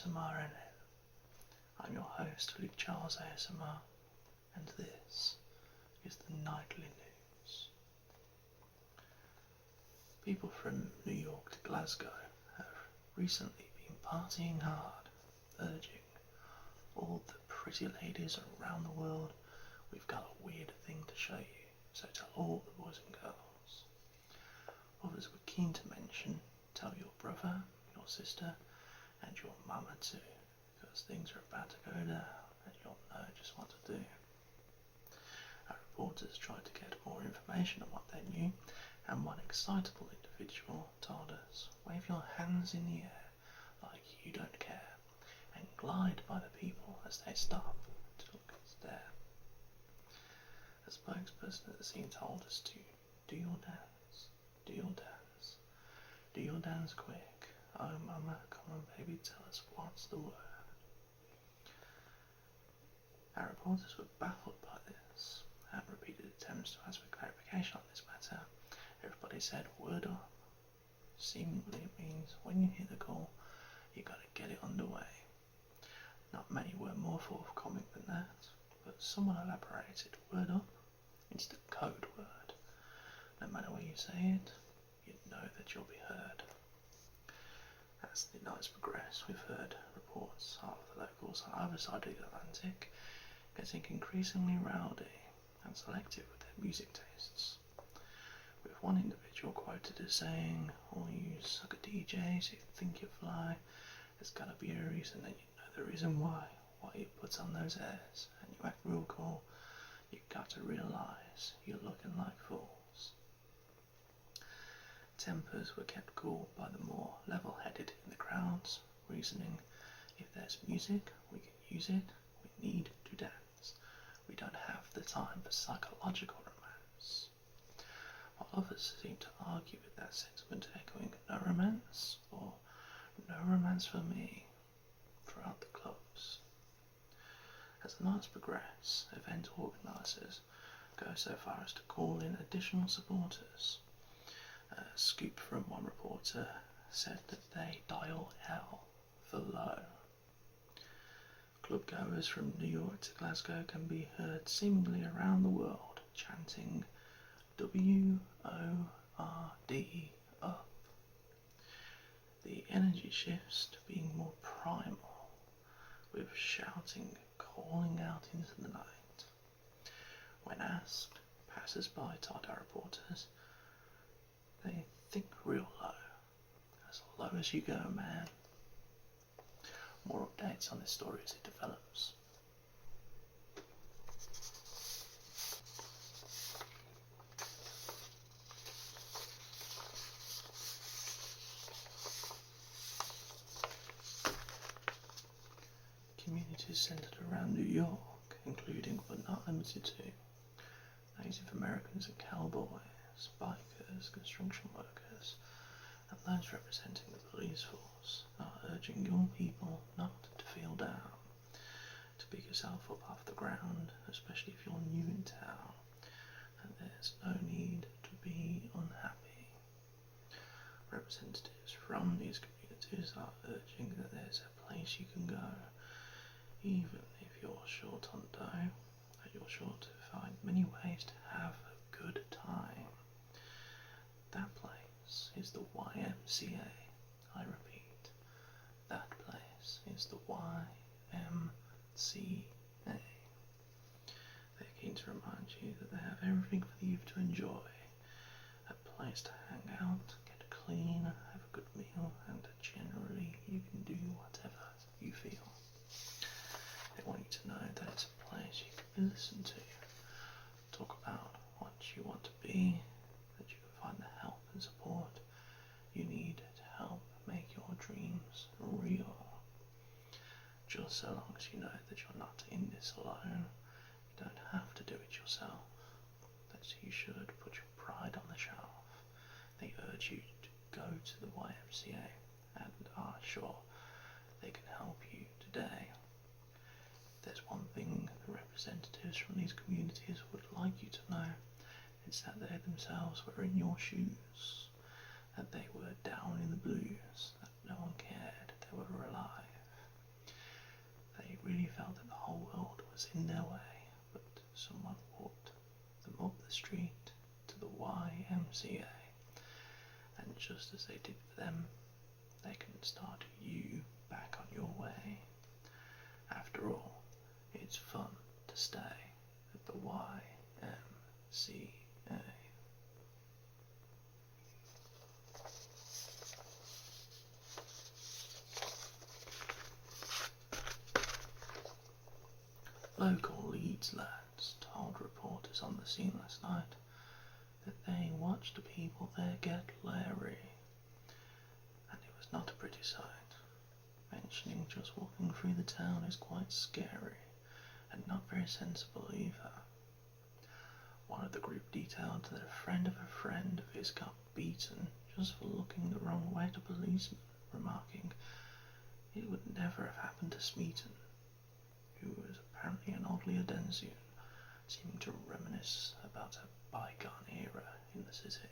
ASMRNN. I'm your host, Luke Charles ASMR, and this is the Nightly News. People from New York to Glasgow have recently been partying hard, urging all the pretty ladies around the world, we've got a weird thing to show you, so tell all the boys and girls. Others were keen to mention, tell your brother, your sister, and your mama too, because things are about to go down and you'll know just what to do. Our reporters tried to get more information on what they knew, and one excitable individual told us, wave your hands in the air like you don't care, and glide by the people as they stop to look and stare. A spokesperson at the scene told us to do your dance, do your dance, do your dance quick. Oh mama, come on baby, tell us what's the word. Our reporters were baffled by this, and repeated attempts to ask for clarification on this matter. Everybody said word up. Seemingly it means when you hear the call, you gotta get it underway. Not many were more forthcoming than that, but someone elaborated word up. It's the code word. No matter where you say it, you know that you'll be heard. As the nights progress, we've heard reports of the locals on either side of the Atlantic getting increasingly rowdy and selective with their music tastes, with one individual quoted as saying, all you sucker DJs who think you fly, there's gotta be a reason that you know the reason why you put on those airs and you act real cool. You gotta realise you're looking like fools. Tempers were kept cool by the more level-headed in the crowds, reasoning, if there's music, we can use it, we need to dance. We don't have the time for psychological romance. While others seemed to argue with that sentiment, echoing no romance, or no romance for me, throughout the clubs. As the nights progress, event organisers go so far as to call in additional supporters. A scoop from one reporter said that they dial L for low. Clubgoers from New York to Glasgow can be heard seemingly around the world chanting WORD up. The energy shifts to being more primal, with shouting calling out into the night. When asked, passers-by told our reporters, they think real low as you go, man. More updates on this story as it develops. Communities centered around New York, including but not limited to Native Americans and cowboys, bikers, construction workers, and those representing the police force, are urging young people not to feel down, to pick yourself up off the ground, especially if you're new in town, and there's no need to be unhappy. Representatives from these communities are urging that there's a place you can go, even if you're short on dough, that you're sure to find many ways to have a good time. That place is the YMCA. I repeat, that place is the YMCA. They're keen to remind you that they have everything for you to enjoy. A place to hang out, get clean, have a good meal, and generally you can do whatever you feel. They want you to know that it's a place you can listen to, talk about what you want to be, that you can find the help and support you need to help make your dreams real. Just so long as you know that you're not in this alone, you don't have to do it yourself, that you should put your pride on the shelf. They urge you to go to the YMCA and are sure they can help you today. There's one thing the representatives from these communities would like you to know, it's that they themselves were in your shoes, that they were down in the blues, that no one cared they were alive, They really felt that the whole world was in their way, but someone walked them up the street to the YMCA, and just as they did for them, they can start you back on your way. After all, it's fun to stay at the YMCA. Local Leeds lads told reporters on the scene last night that they watched the people there get leery, and it was not a pretty sight. Mentioning just walking through the town is quite scary, and not very sensible either. One of the group detailed that a friend of his got beaten just for looking the wrong way at a policeman, remarking it would never have happened to Smeaton, who was apparently an oddly Adensian, seeming to reminisce about a bygone era in the city.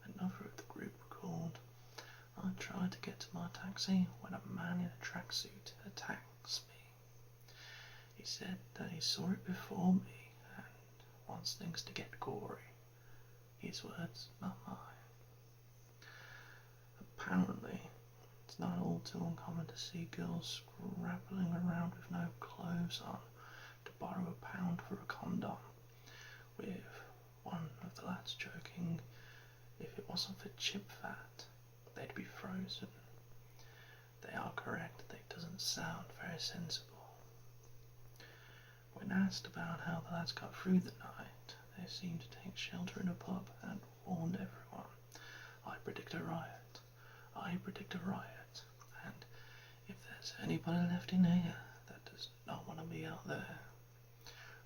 Another of the group recalled, I tried to get to my taxi when a man in a tracksuit attacks me. He said that he saw it before me and wants things to get gory. His words, not mine. Apparently, it's not all too uncommon to see girls scrabbling around with no clothes on to borrow £1 for a condom, with one of the lads joking if it wasn't for chip fat, they'd be frozen. They are correct that it doesn't sound very sensible. When asked about how the lads got through the night, they seemed to take shelter in a pub and warned everyone, I predict a riot, I predict a riot, and if there's anybody left in here that does not want to be out there,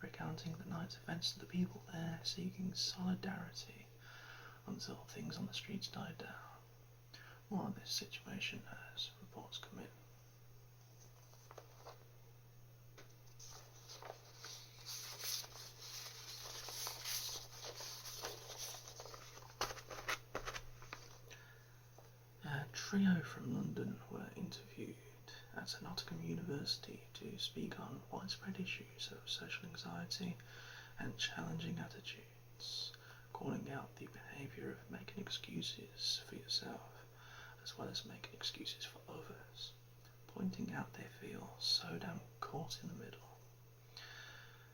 recounting the night's events to the people there, seeking solidarity until things on the streets died down. More on this situation as reports come in. A trio from London were interviewed at Nottingham University to speak on widespread issues of social anxiety and challenging attitudes, calling out the behaviour of making excuses for yourself as well as making excuses for others, pointing out they feel so damn caught in the middle.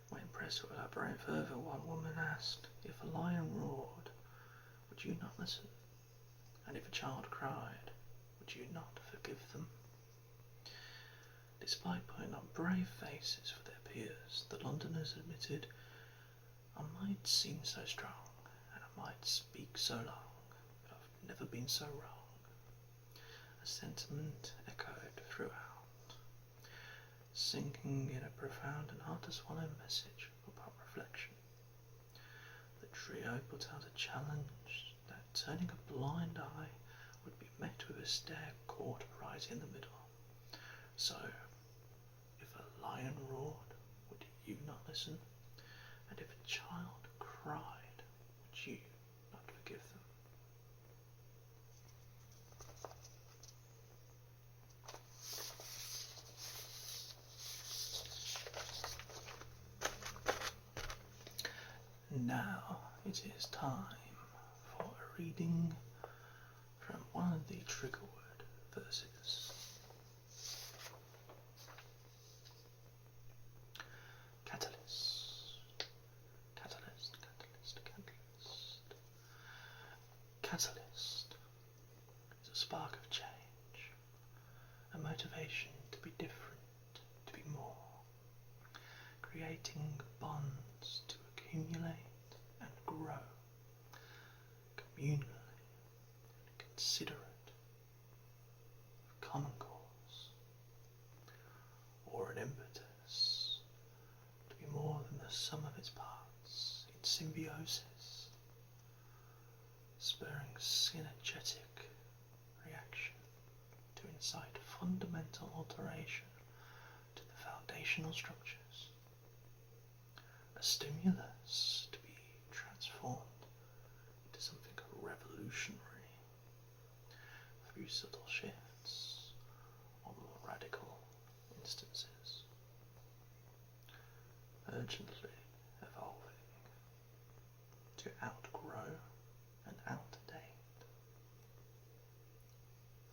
When pressed to elaborate further, one woman asked, if a lion roared, would you not listen? And if a child cried, would you not forgive them? Despite putting on brave faces for their peers, the Londoners admitted, I might seem so strong, and I might speak so long, but I've never been so wrong. A sentiment echoed throughout, sinking in a profound and hard-to-swallow message about reflection. The trio put out a challenge that turning a blind eye would be met with a stare caught right in the middle. So, if a lion roared, would you not listen? And if a child cried, would you not forgive them? Now it is time for a reading from one of the trigger word verses. Catalyst, catalyst, catalyst, catalyst. Catalyst is a spark of change, a motivation to be different, to be more, creating bonds to accumulate and grow, communally and considerate, of common cause, or an impetus to be more than the sum of its parts in symbiosis, spurring synergetic reaction to incite fundamental alteration to the foundational structures. A stimulus to be transformed into something revolutionary through subtle shifts or more radical instances, urgently evolving to outgrow and outdate,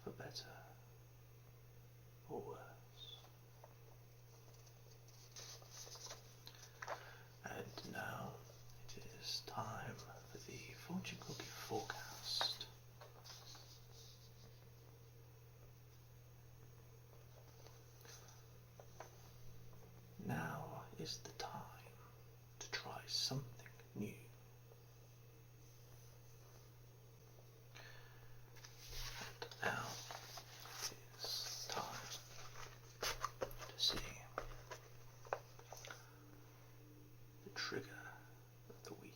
for better or worse. And now it is time for the fortune cookie forecast. Now is the time to try something new. And now is time to see the trigger of the week.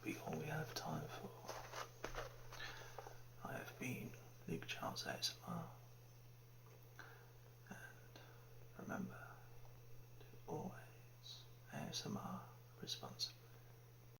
Be all we have time for. I have been Luke Charles ASMR, and remember to always ASMR responsibly.